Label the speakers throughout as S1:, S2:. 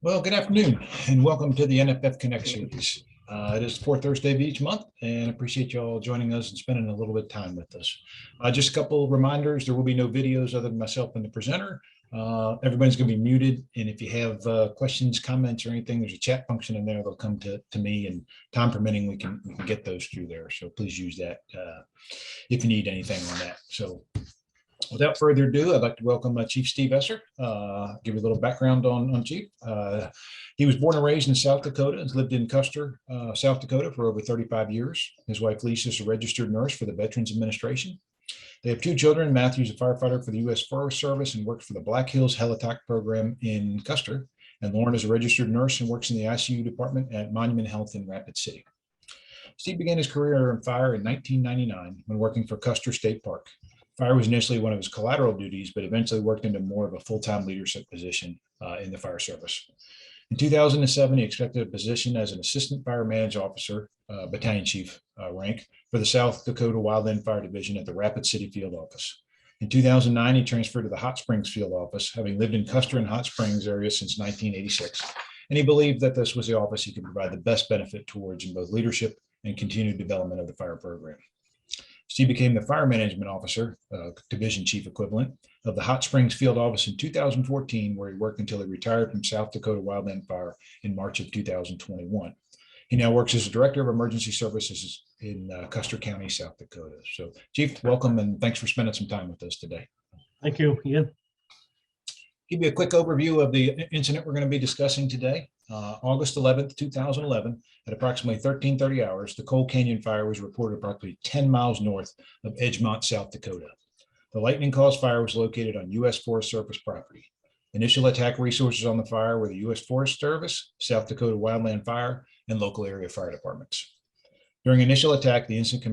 S1: Well, good afternoon and welcome to the NFF Connect series. It is the fourth Thursday of each month and appreciate you all joining us and spending a little bit of time with us. Just a couple of reminders, there will be no videos other than myself and the presenter. Everybody's going to be muted, and if you have questions, comments, or anything, there's a chat function in there. They'll come to me, and time permitting, we can get those through there. So please use that if you need anything on that. So without further ado, I'd like to welcome Chief Steve Esser. Give you a little background on Chief. He was born and raised in South Dakota and lived in Custer, South Dakota for over 35 years. His wife, Lisa, is a registered nurse for the Veterans Administration. They have two children. Matthew's a firefighter for the U.S. Forest Service and works for the Black Hills Helitack program in Custer. And Lauren is a registered nurse and works in the ICU department at Monument Health in Rapid City. Steve began his career in fire in 1999 when working for Custer State Park. Fire was initially one of his collateral duties, but eventually worked into more of a full-time leadership position in the fire service. In 2007, he accepted a position as an assistant fire management officer, battalion chief rank for the South Dakota Wildland Fire Division at the Rapid City Field Office. In 2009, he transferred to the Hot Springs Field Office, having lived in Custer and Hot Springs area since 1986. And he believed that this was the office he could provide the best benefit towards in both leadership and continued development of the fire program. Steve became the fire management officer, division chief equivalent, of the Hot Springs Field Office in 2014, where he worked until he retired from South Dakota Wildland Fire in March of 2021. He now works as a director of emergency services in Custer County, South Dakota. So, Chief, welcome and thanks for spending some time with us today.
S2: Thank you, Ian.
S1: Give you a quick overview of the incident we're going to be discussing today. August 11th, 2011, at approximately 13:30 hours, the Coal Canyon fire was reported approximately 10 miles north of Edgemont, South Dakota. The lightning-caused fire was located on U.S. Forest Service property. Initial attack resources on the fire were the U.S. Forest Service, South Dakota Wildland Fire, and local area fire departments. During initial attack, the incident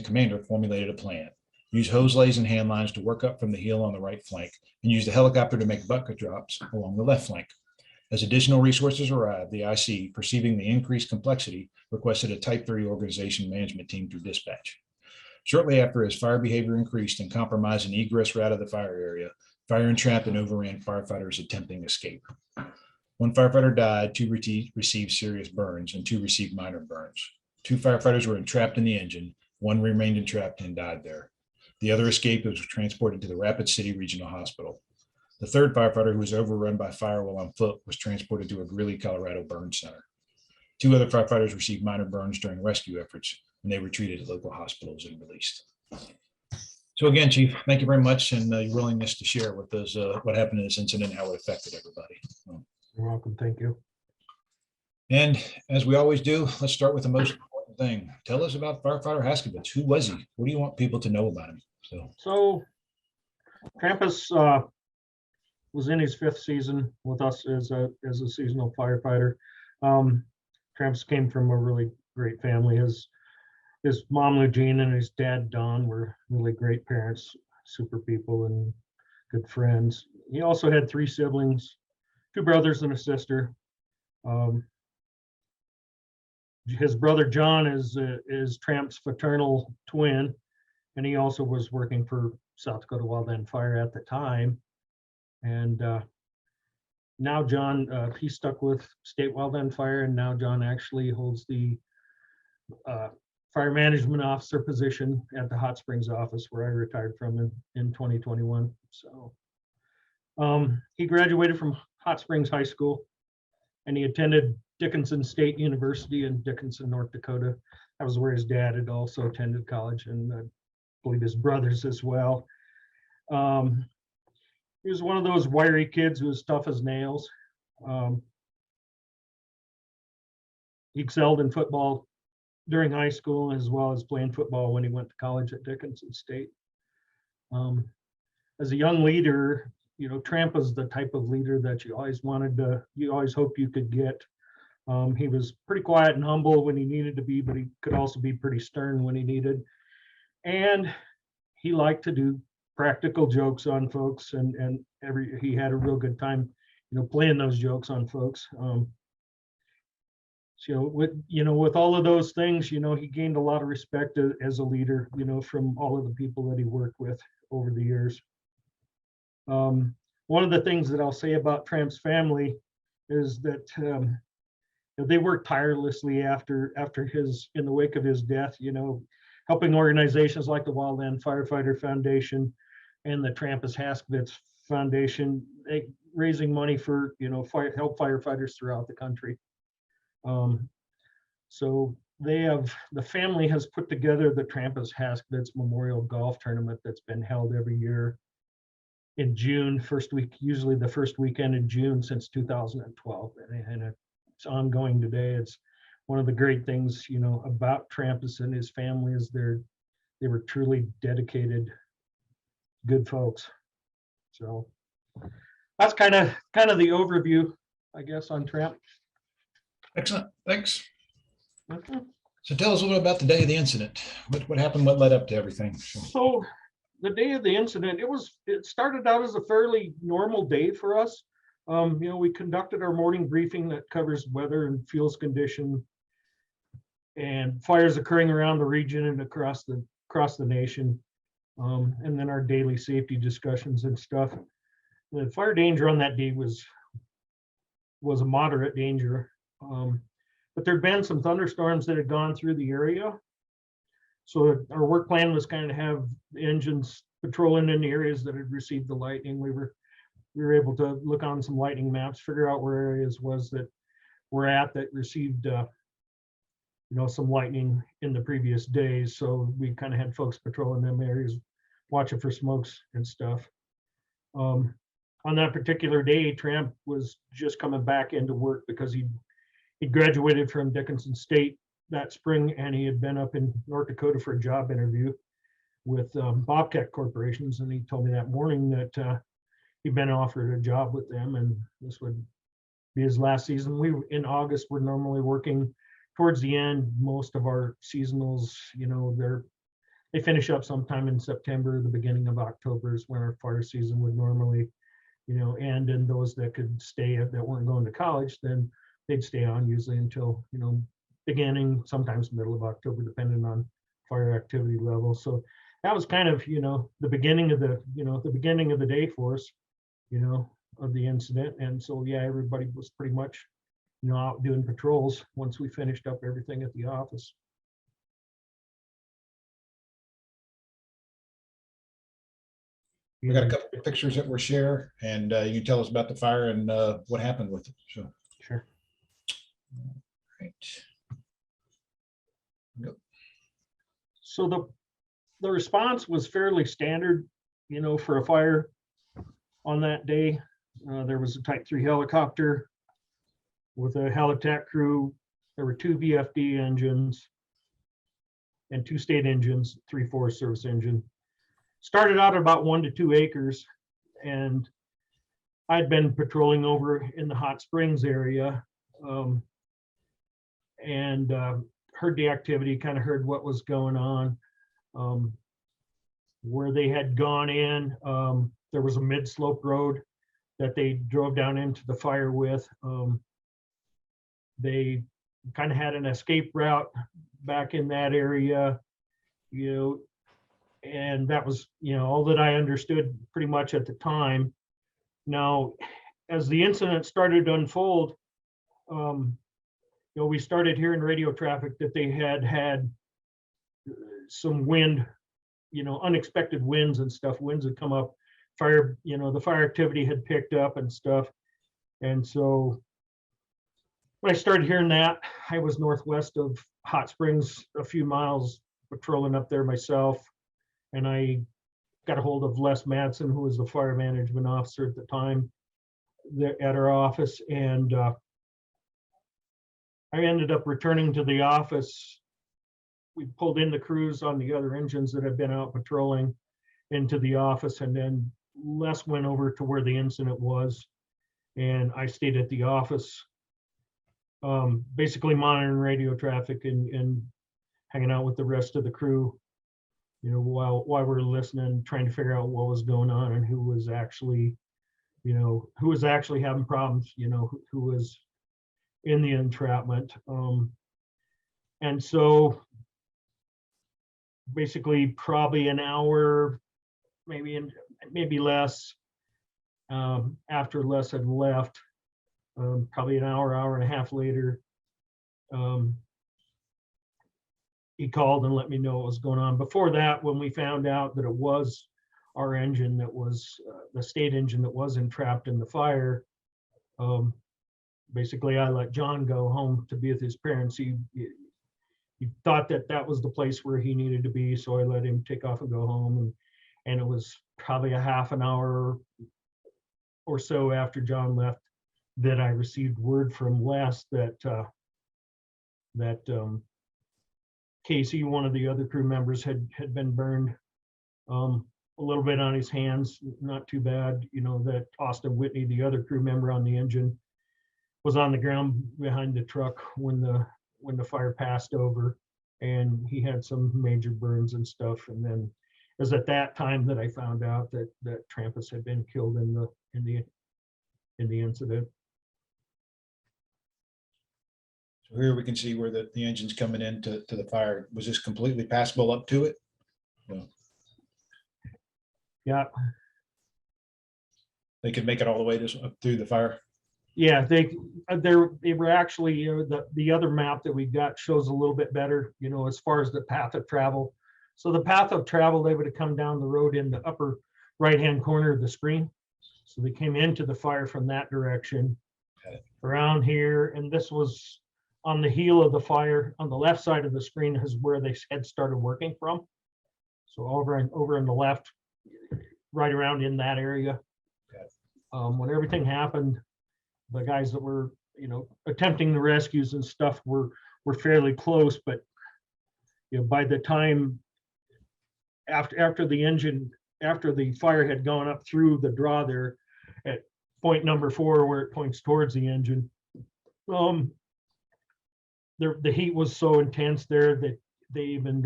S1: commander formulated a plan. Use hose lays and hand lines to work up from the hill on the right flank, and use the helicopter to make bucket drops along the left flank. As additional resources arrived, the IC, perceiving the increased complexity, requested a Type 3 organization management team through dispatch. Shortly after, as fire behavior increased and compromised an egress route of the fire area, fire entrapped and overran firefighters attempting escape. One firefighter died, two received serious burns, and two received minor burns. Two firefighters were entrapped in the engine. One remained entrapped and died there. The other escaped and was transported to the Rapid City Regional Hospital. The third firefighter, who was overrun by fire while on foot, was transported to a Greeley, Colorado burn center. Two other firefighters received minor burns during rescue efforts, and they were treated at local hospitals and released. So again, Chief, thank you very much, and your willingness to share with us what happened in this incident and how it affected everybody.
S2: You're welcome. Thank you.
S1: And as we always do, let's start with the most important thing. Tell us about firefighter Haskvitz. Who was he? What do you want people to know about him?
S2: So Trampus was in his fifth season with us as a seasonal firefighter. Trampus came from a really great family. His mom, Eugene, and his dad, Don, were really great parents, super people, and good friends. He also had three siblings, two brothers and a sister. His brother, John, is Tramp's fraternal twin, and he also was working for South Dakota Wildland Fire at the time. And now John, he stuck with State Wildland Fire, and now John actually holds the fire management officer position at the Hot Springs office, where I retired from in 2021. So he graduated from Hot Springs High School, and he attended Dickinson State University in Dickinson, North Dakota. That was where his dad had also attended college, and I believe his brothers as well. He was one of those wiry kids who was tough as nails. He excelled in football during high school, as well as playing football when he went to college at Dickinson State. As a young leader, you know, Tramp was the type of leader that you always hoped you could get. He was pretty quiet and humble when he needed to be, but he could also be pretty stern when he needed. And he liked to do practical jokes on folks, and he had a real good time, you know, playing those jokes on folks. So with all of those things, you know, he gained a lot of respect as a leader, you know, from all of the people that he worked with over the years. One of the things that I'll say about Tramp's family is that they worked tirelessly in the wake of his death, helping organizations like the Wildland Firefighter Foundation and the Trampus Haskvitz Foundation, raising money for, help firefighters throughout the country. So the family has put together the Trampus Haskvitz Memorial Golf Tournament that's been held every year in June, usually the first weekend in June since 2012. And it's ongoing today. It's one of the great things, about Trampus and his family is they were truly dedicated, good folks. So that's kind of the overview, I guess, on Tramp.
S1: Excellent, thanks.
S2: Okay.
S1: So tell us a little bit about the day of the incident. What happened? What led up to everything?
S2: So the day of the incident, it started out as a fairly normal day for us. We conducted our morning briefing that covers weather and fuels condition and fires occurring around the region and across the nation, and then our daily safety discussions and stuff. The fire danger on that day was a moderate danger, but there'd been some thunderstorms that had gone through the area. So our work plan was kind of have the engines patrolling in the areas that had received the lightning. We were able to look on some lightning maps, figure out where areas was that we're at that received some lightning in the previous days. So we kind of had folks patrolling them areas, watching for smokes and stuff. On that particular day, Tramp was just coming back into work because he graduated from Dickinson State that spring, and he had been up in North Dakota for a job interview with Bobcat Corporations, and he told me that morning that he'd been offered a job with them, and this would be his last season. In August, we're normally working towards the end. Most of our seasonals, they finish up sometime in September. The beginning of October is when our fire season would normally, end. And those that could stay, that weren't going to college, then they'd stay on usually until, beginning, sometimes middle of October, depending on fire activity level. So that was kind of, the beginning of the day for us, of the incident. And so, yeah, everybody was pretty much, out doing patrols once we finished up everything at the office.
S1: We got a couple of pictures that we'll share, and you can tell us about the fire and what happened with it. So,
S2: sure.
S1: Right. Yep.
S2: So the response was fairly standard, for a fire on that day. There was a Type 3 helicopter with a Halitac crew. There were 2 VFD engines and 2 state engines, 3 Forest Service engine. Started out at about 1 to 2 acres, and I'd been patrolling over in the Hot Springs area, and heard the activity, kind of heard what was going on. Where they had gone in, there was a mid-slope road that they drove down into the fire with. They kind of had an escape route back in that area, and that was, all that I understood pretty much at the time. Now, as the incident started to unfold, we started hearing radio traffic that they had some wind, unexpected winds and stuff. Winds had come up, fire, the fire activity had picked up and stuff. And so when I started hearing that, I was northwest of Hot Springs, a few miles, patrolling up there myself. And I got a hold of Les Madsen, who was the fire management officer at the time at our office. And I ended up returning to the office. We pulled in the crews on the other engines that had been out patrolling into the office. And then Les went over to where the incident was. And I stayed at the office, basically monitoring radio traffic and hanging out with the rest of the crew, while we're listening, trying to figure out what was going on and who was actually having problems, who was in the entrapment. And so basically probably an hour, maybe less, after Les had left, Probably an hour and a half later, he called and let me know what was going on. Before that, when we found out that it was our engine that was the state engine that was entrapped in the fire, basically I let John go home to be with his parents. He thought that that was the place where he needed to be, so I let him take off and go home. And it was probably a half an hour or so after John left that I received word from Les that Casey, one of the other crew members, had been burned a little bit on his hands, not too bad. You know, that Austin Whitney, the other crew member on the engine, was on the ground behind the truck when the fire passed over, and he had some major burns and stuff. And then it was at that time that I found out that Trampus had been killed in the incident.
S1: So here we can see where the engine's coming into the fire. Was this completely passable up to it? No.
S2: Yeah.
S1: They could make it all the way up through the fire?
S2: Yeah, they were actually, you know, the other map that we got shows a little bit better, you know, as far as the path of travel. So the path of travel, they would have come down the road in the upper right-hand corner of the screen. So they came into the fire from that direction around here. And this was on the heel of the fire. On the left side of the screen is where they had started working from. So over in the left, right around in that area. When everything happened, the guys that were, you know, attempting the rescues and stuff were fairly close, but you know, by the time after the fire had gone up through the draw there at point number 4, where it points towards the engine, the heat was so intense there that they even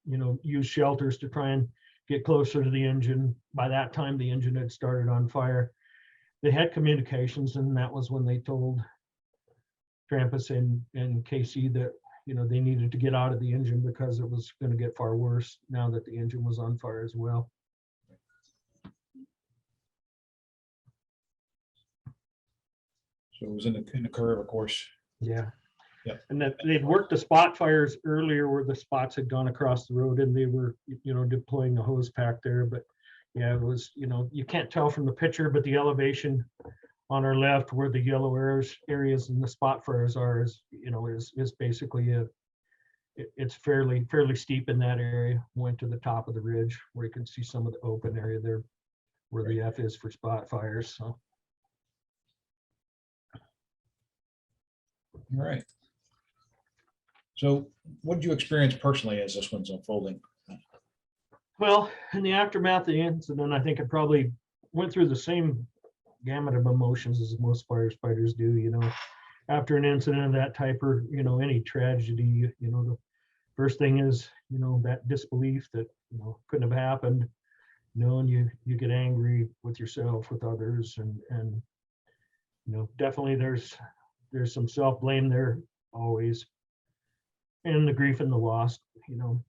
S2: you know, used shelters to try and get closer to the engine. By that time, the engine had started on fire. They had communications, and that was when they told Trampus and Casey that, you know, they needed to get out of the engine because it was going to get far worse now that the engine was on fire as well.
S1: So it was in the curve, of course.
S2: Yeah.
S1: Yep.
S2: And that they'd worked the spot fires earlier where the spots had gone across the road, and they were, you know, deploying a hose pack there. But yeah, it was, you know, you can't tell from the picture, but the elevation on our left where the yellow areas and the spot fires are is, you know, is basically it's fairly steep in that area. Went to the top of the ridge where you can see some of the open area there where the F is for spot fires. So.
S1: All right. So what did you experience personally as this one's unfolding?
S2: Well, in the aftermath of the incident, I think I probably went through the same gamut of emotions as most firefighters do. You know, after an incident of that type, or, you know, any tragedy, you know, the first thing is, you know, that disbelief that, you know, couldn't have happened. You know, and you get angry with yourself, with others, and you know, definitely there's some self-blame there always, and the grief and the loss. You know,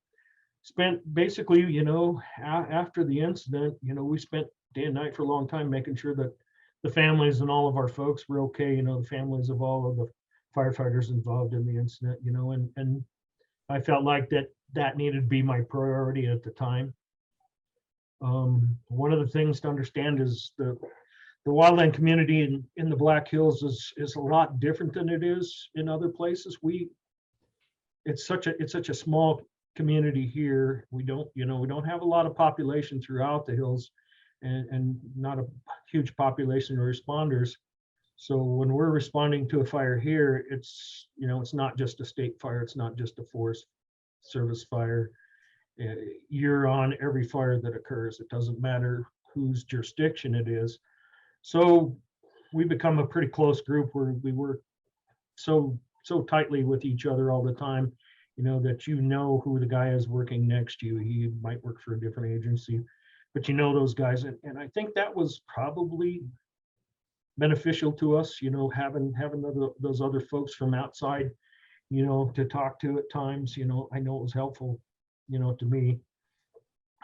S2: spent basically, you know, after the incident, you know, we spent day and night for a long time making sure that the families and all of our folks were okay. You know, the families of all of the firefighters involved in the incident, you know, and I felt like that needed to be my priority at the time. One of the things to understand is the wildland community in the Black Hills is a lot different than it is in other places. It's such a small community here. We don't have a lot of population throughout the hills, and not a huge population of responders. So when we're responding to a fire here, it's, you know, it's not just a state fire, it's not just a Forest Service fire. You're on every fire that occurs. It doesn't matter whose jurisdiction it is. So we become a pretty close group where we work so tightly with each other all the time, you know, that you know who the guy is working next to you. He might work for a different agency, but you know those guys. And I think that was probably beneficial to us, you know, having those other folks from outside, you know, to talk to at times. You know, I know it was helpful, you know, to me.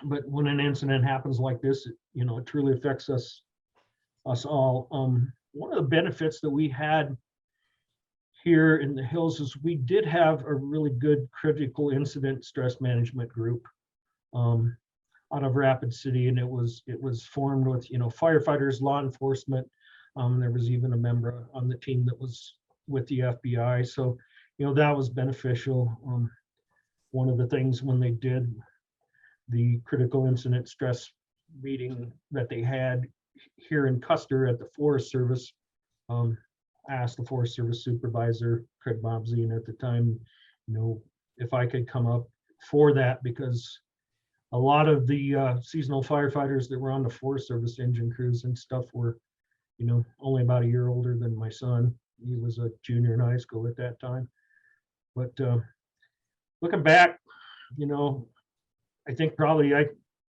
S2: But when an incident happens like this, you know, it truly affects us all. one of the benefits that we had here in the hills is we did have a really good critical incident stress management group out of Rapid City, and it was formed with, you know, firefighters, law enforcement. There was even a member on the team that was with the FBI, so you know that was beneficial. One of the things when they did the critical incident stress meeting that they had here in Custer at the Forest Service, I asked the Forest Service supervisor, Craig Bobzine at the time, you know, if I could come up for that, because a lot of the seasonal firefighters that were on the Forest Service engine crews and stuff were, you know, only about a year older than my son. He was a junior in high school at that time. But looking back, you know, I think probably I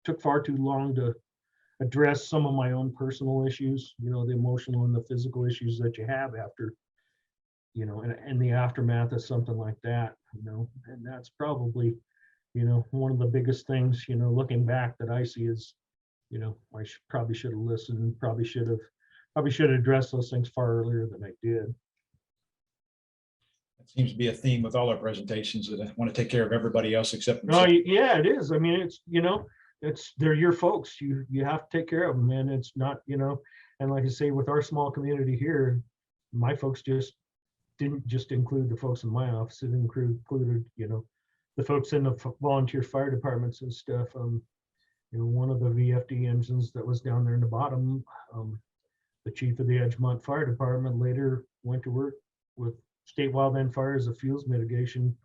S2: took far too long to address some of my own personal issues, you know, the emotional and the physical issues that you have after, you know, in the aftermath of something like that, you know, and that's probably, you know, one of the biggest things, you know, looking back that I see is, you know, I probably should have listened, probably should have addressed those things far earlier than I did.
S1: It seems to be a theme with all our presentations, that I want to take care of everybody else except
S2: No,
S1: themselves.
S2: yeah, it is. I mean, it's, you know, they're your folks. You have to take care of them, and it's not, you know, and like I say, with our small community here, my folks just didn't just include the folks in my office. It included, you know, the folks in the volunteer fire departments and stuff. You know, one of the VFD engines that was down there in the bottom, the chief of the Edgemont Fire Department later went to work with State Wildland Fire as a fuels mitigation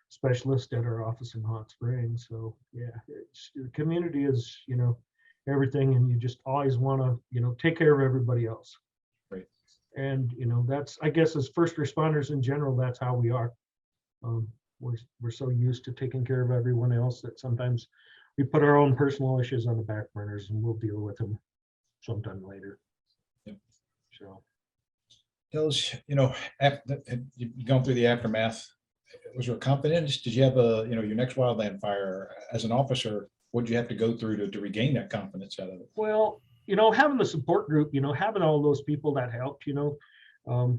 S2: specialist at our office in Hot Springs. So yeah, the community is, you know, everything, and you just always want to, you know, take care of everybody else.
S1: Right.
S2: And you know, that's, I guess, as first responders in general, that's how we are. We're so used to taking care of everyone else that sometimes we put our own personal issues on the back burners, and we'll deal with them sometime later.
S1: Yep.
S2: So
S1: Tell us, you know, after you've gone through the aftermath, was there confidence? Did you have your next wildland fire as an officer? What did you have to go through to regain that confidence out of it?
S2: well, you know, having the support group, you know, having all those people that helped, you know,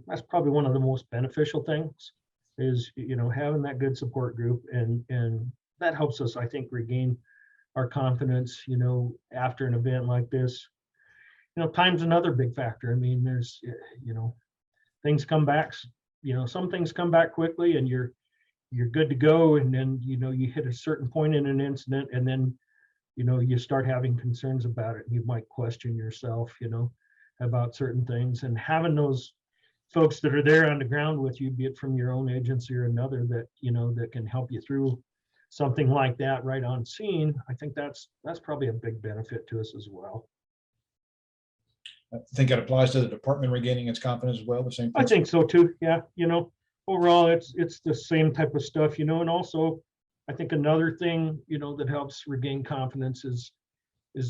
S2: that's probably one of the most beneficial things, is, you know, having that good support group, and that helps us, I think, regain our confidence, you know, after an event like this. You know, time's another big factor. I mean, there's, you know, things come back, you know, some things come back quickly and you're good to go, and then, you know, you hit a certain point in an incident, and then, you know, you start having concerns about it. You might question yourself, you know, about certain things, and having those folks that are there on the ground with you, be it from your own agency or another, that, you know, that can help you through something like that right on scene, I think that's probably a big benefit to us as well.
S1: I think it applies to the department regaining its confidence as well, the same
S2: I
S1: principle?
S2: think so too. Yeah, you know, overall, it's the same type of stuff, you know, and also I think another thing, you know, that helps regain confidence is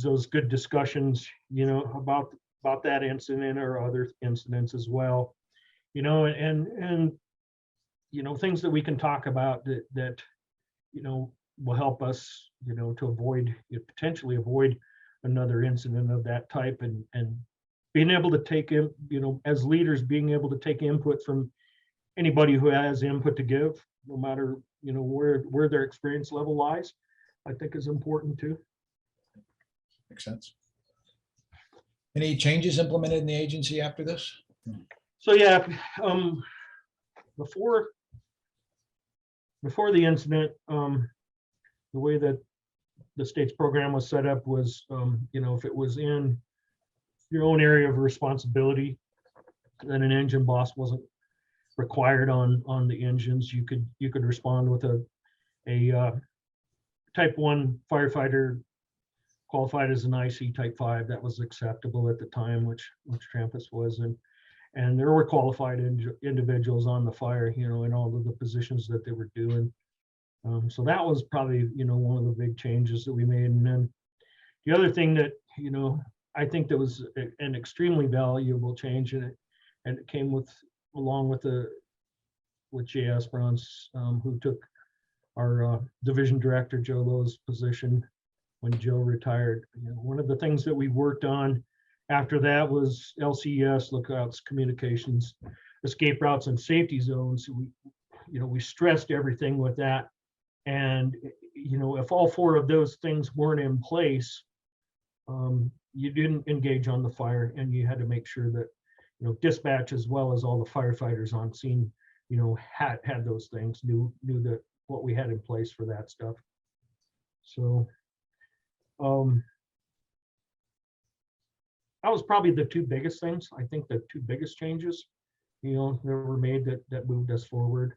S2: those good discussions, you know, about that incident or other incidents as well, you know, and you know, things that we can talk about that you know, will help us, you know, to potentially avoid another incident of that type, and being able to take in, you know, as leaders, being able to take input from anybody who has input to give, no matter, you know, where their experience level lies, I think is important too.
S1: Makes sense. Any changes implemented in the agency after this?
S2: So yeah, before the incident, the way that the state's program was set up was, you know, if it was in your own area of responsibility, then an engine boss wasn't required on the engines. You could respond with a type 1 firefighter qualified as an IC type 5. That was acceptable at the time, which Trampus was, and there were qualified individuals on the fire, you know, in all of the positions that they were doing. So that was probably, you know, one of the big changes that we made. And then the other thing that, you know, I think that was an extremely valuable change, and it came along with Jay Esperance, who took our division director Joe Lowe's position when Joe retired. You know, one of the things that we worked on After that was LCES, lookouts, communications, escape routes, and safety zones. We stressed everything with that. And, if all four of those things weren't in place, you didn't engage on the fire, and you had to make sure that, dispatch as well as all the firefighters on scene, had those things, knew that what we had in place for that stuff. So, that was probably the two biggest things. I think the two biggest changes, that were made that moved us forward.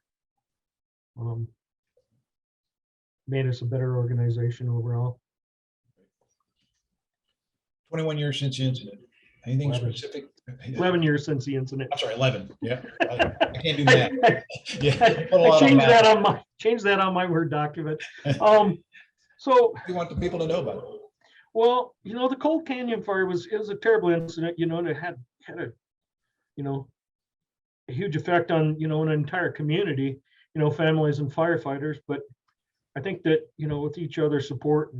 S2: Made us a better organization overall.
S1: 21 years since the incident. Anything
S2: 11.
S1: specific?
S2: 11 years since the incident.
S1: I'm sorry, 11. Yeah, I can't do that. Yeah,
S2: I changed that on my Word document. So
S1: we want the people to know about it.
S2: Well, the Cold Canyon fire was a terrible incident. And it had a a huge effect on an entire community, families and firefighters. But I think that with each other's support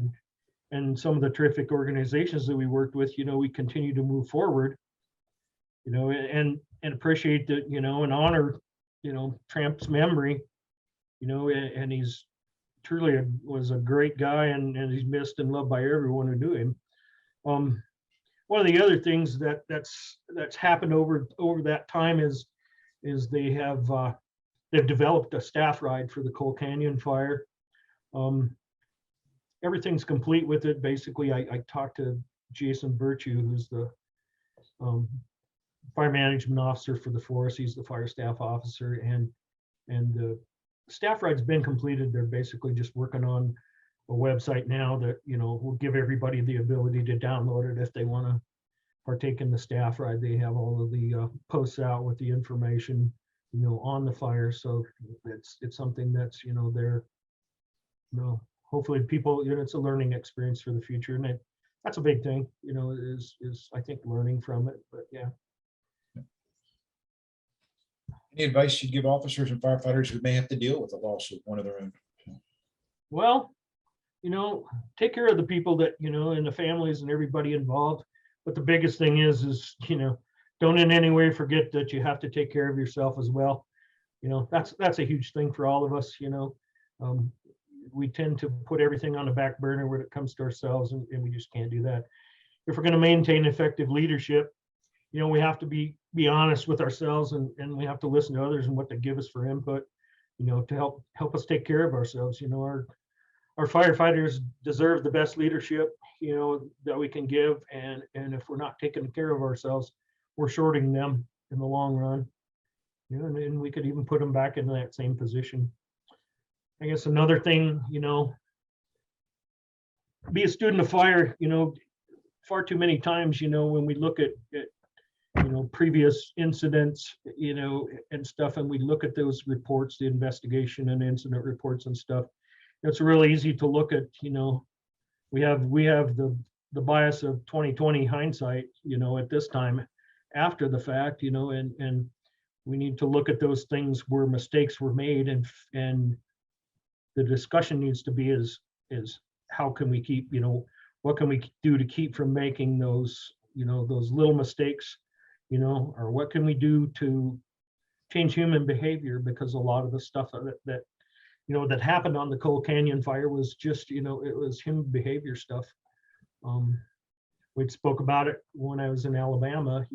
S2: and some of the terrific organizations that we worked with, we continue to move forward, and appreciate that, and honor, Tramp's memory, and he's truly was a great guy, and he's missed and loved by everyone who knew him. One of the other things that's happened over that time is they've developed a staff ride for the Cold Canyon fire. Everything's complete with it. Basically, I talked to Jason Virtue, who's the fire management officer for the force. He's the fire staff officer, and the staff ride's been completed. They're basically just working on a website now that will give everybody the ability to download it if they want to partake in the staff ride. They have all of the posts out with the information on the fire, so it's something that's there. Hopefully people, it's a learning experience for the future, and that's a big thing. Is I think learning from it. But yeah.
S1: Any advice you'd give officers and firefighters who may have to deal with a loss of one of their own?
S2: Well, take care of the people that, and the families and everybody involved. But the biggest thing is, don't in any way forget that you have to take care of yourself as well. That's a huge thing for all of us. We tend to put everything on the back burner when it comes to ourselves, and we just can't do that. If we're going to maintain effective leadership, we have to be honest with ourselves, and we have to listen to others and what they give us for input, to help us take care of ourselves. Our firefighters deserve the best leadership, that we can give, and if we're not taking care of ourselves, we're shorting them in the long run. And we could even put them back into that same position. I guess another thing, be a student of fire. Far too many times, when we look at previous incidents, and stuff, and we look at those reports, the investigation and incident reports and stuff, it's really easy to look at, we have the bias of 2020 hindsight, at this time after the fact, and we need to look at those things where mistakes were made, and the discussion needs to be is how can we keep, what can we do to keep from making those, those little mistakes, or what can we do to change human behavior? Because a lot of the stuff that happened on the Cold Canyon fire was just, it was human behavior stuff. We spoke about it when I was in Alabama.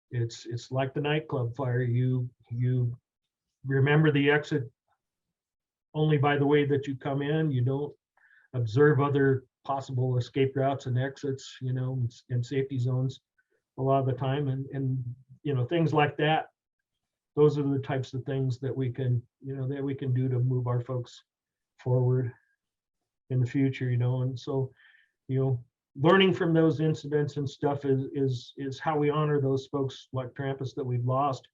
S2: It's like the nightclub fire. You remember the exit only by the way that you come in. You don't observe other possible escape routes and exits, and safety zones a lot of the time, and things like that. Those are the types of things that we can do to move our folks forward in the future, and so, learning from those incidents and stuff is how we honor those folks like Trampus that we've lost,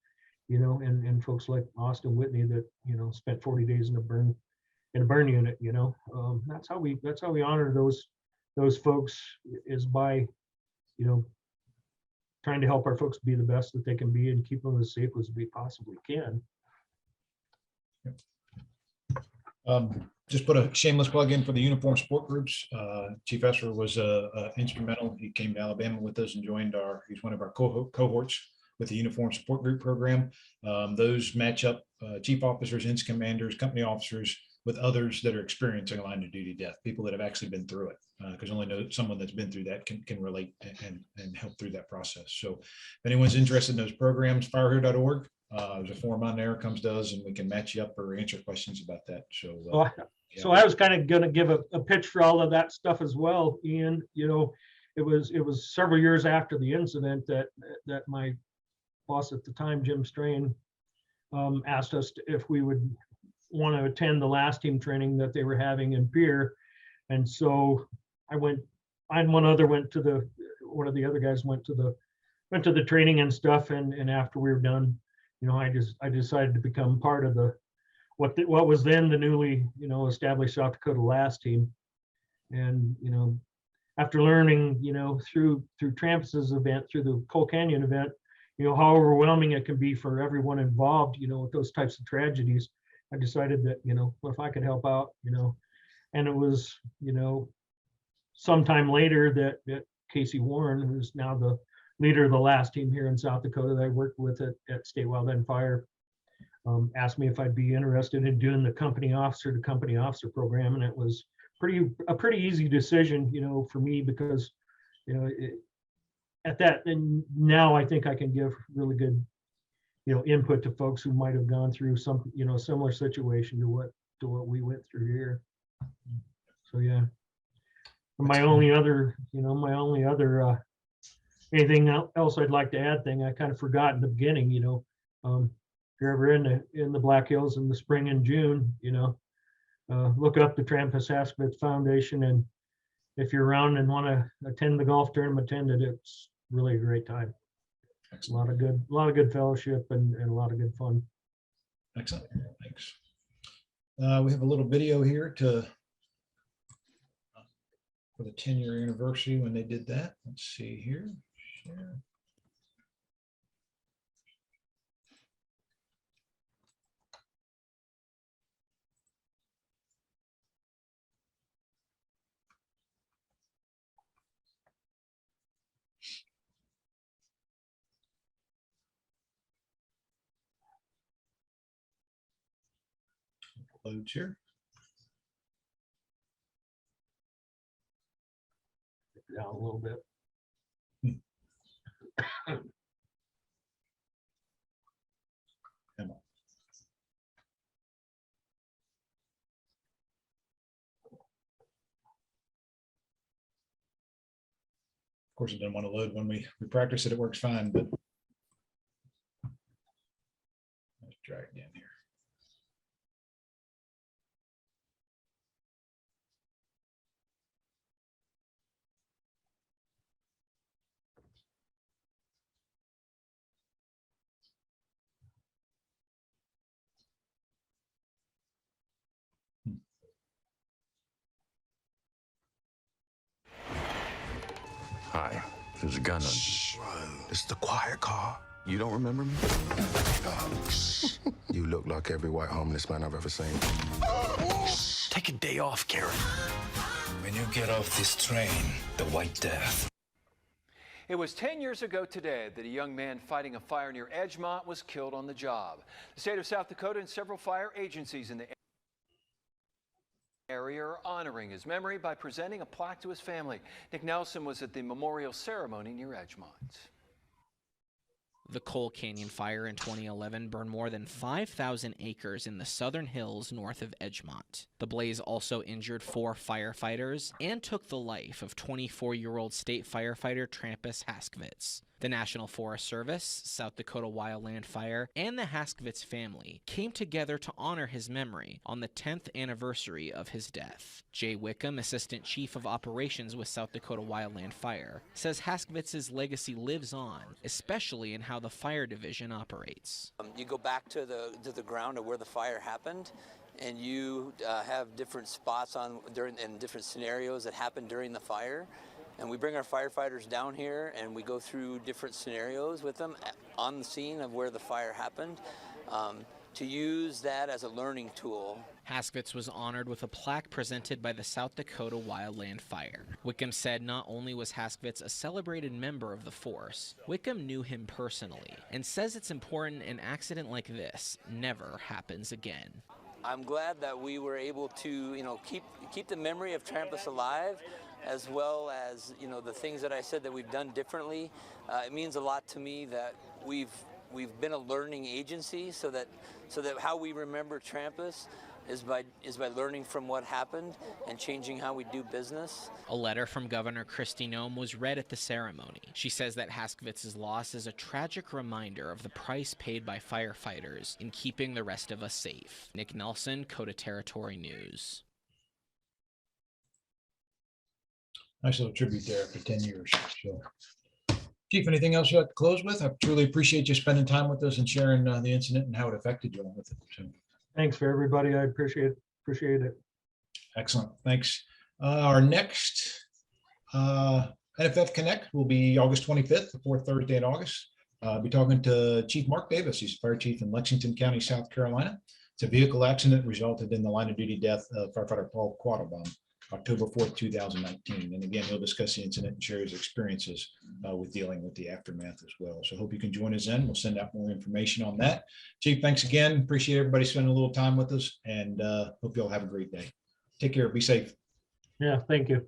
S2: and folks like Austin Whitney that, spent 40 days in a burn unit, that's how we honor those folks, is by, trying to help our folks be the best that they can be and keep them as safe as we possibly can.
S1: Just put a shameless plug in for the uniform support groups. Chief Esser was instrumental. He came to Alabama with us and joined he's one of our cohorts with the uniform support group program. Those match up chief officers, inch commanders, company officers with others that are experiencing line of duty death, people that have actually been through it, because only someone that's been through that can relate and help through that process. So if anyone's interested in those programs, firehere.org. There's a form on there, comes to us, and we can match you up or answer questions about that. So,
S2: so I was kind of going to give a pitch for all of that stuff as well, Ian. You know, it was several years after the incident that my boss at the time, Jim Strain, asked us if we would want to attend the last team training that they were having in Pierre. And so I and one of the other guys went to the training and stuff. And after we were done, you know, I decided to become part of what was then the newly, you know, established South Dakota last team. And, you know, after learning, you know, through Trampus's event, through the Coal Canyon event, you know, how overwhelming it can be for everyone involved, you know, with those types of tragedies, I decided that, you know, if I could help out, you know. And it was, you know, sometime later that Casey Warren, who's now the leader of the last team here in South Dakota that I worked with at State Wildland Fire, asked me if I'd be interested in doing the company officer to company officer program. And it was a pretty easy decision, you know, for me, because, you know, at that, and now I think I can give really good, you know, input to folks who might have gone through some, you know, similar situation to what we went through here. So yeah, my only other anything else I'd like to add thing I kind of forgot in the beginning, you know, if you're ever in the Black Hills in the spring and June, you know, look up the Trampus Haskvitz Foundation, and if you're around and want to attend the golf tournament, attend it. It's really a great time. Excellent. A lot of good fellowship and a lot of good fun.
S1: Excellent. Thanks. We have a little video here for the 10-year anniversary when they did that. Let's see here. Share. Loads here.
S2: Down a little bit.
S1: Come on. Of course, it didn't want to load when we practice it. It works fine, but let's drag it in here.
S3: Hi, there's a gun on.
S4: Shh, it's the quiet car.
S3: You don't remember me?
S4: You look like every white homeless man I've ever seen.
S3: Take a day off, Karen.
S5: When you get off this train, the White Death.
S6: It was 10 years ago today that a young man fighting a fire near Edgemont was killed on the job. The state of South Dakota and several fire agencies in the area are honoring his memory by presenting a plaque to his family. Nick Nelson was at the memorial ceremony near Edgemont.
S7: The Coal Canyon fire in 2011 burned more than 5,000 acres in the southern hills north of Edgemont. The blaze also injured 4 firefighters and took the life of 24-year-old state firefighter Trampus Haskvitz. The National Forest Service, South Dakota Wildland Fire, and the Haskvitz family came together to honor his memory on the 10th anniversary of his death. Jay Wickham, Assistant Chief of Operations with South Dakota Wildland Fire, says Haskvitz's legacy lives on, especially in how the fire division operates.
S8: You go back to the ground of where the fire happened, and you have different spots and different scenarios that happen during the fire. And we bring our firefighters down here and we go through different scenarios with them on the scene of where the fire happened to use that as a learning tool.
S7: Haskvitz was honored with a plaque presented by the South Dakota Wildland Fire. Wickham said not only was Haskvitz a celebrated member of the force, Wickham knew him personally and says it's important an accident like this never happens again.
S8: I'm glad that we were able to, keep the memory of Trampus alive, as well as, the things that I said that we've done differently. It means a lot to me that we've been a learning agency, so that how we remember Trampus is by learning from what happened and changing how we do business.
S7: A letter from Governor Kristi Noem was read at the ceremony. She says that Haskvitz's loss is a tragic reminder of the price paid by firefighters in keeping the rest of us safe. Nick Nelson, Coda Territory News.
S1: Nice little tribute there after 10 years. So, Chief, anything else you'd like to close with? I truly appreciate you spending time with us and sharing the incident and how it affected you with it. So,
S2: Thanks for everybody. I appreciate it.
S1: excellent. Thanks. Our next NFF Connect will be August 25th, the fourth Thursday in August. I'll be talking to Chief Mark Davis. He's fire chief in Lexington County, South Carolina. It's a vehicle accident resulted in the line of duty death of firefighter Paul Quattlebaum, October 4th, 2019. And again, he'll discuss the incident and share his experiences with dealing with the aftermath as well. So hope you can join us then. We'll send out more information on that. Chief, thanks again. Appreciate everybody spending a little time with us, and hope you all have a great day. Take care. Be safe.
S2: Yeah, thank you.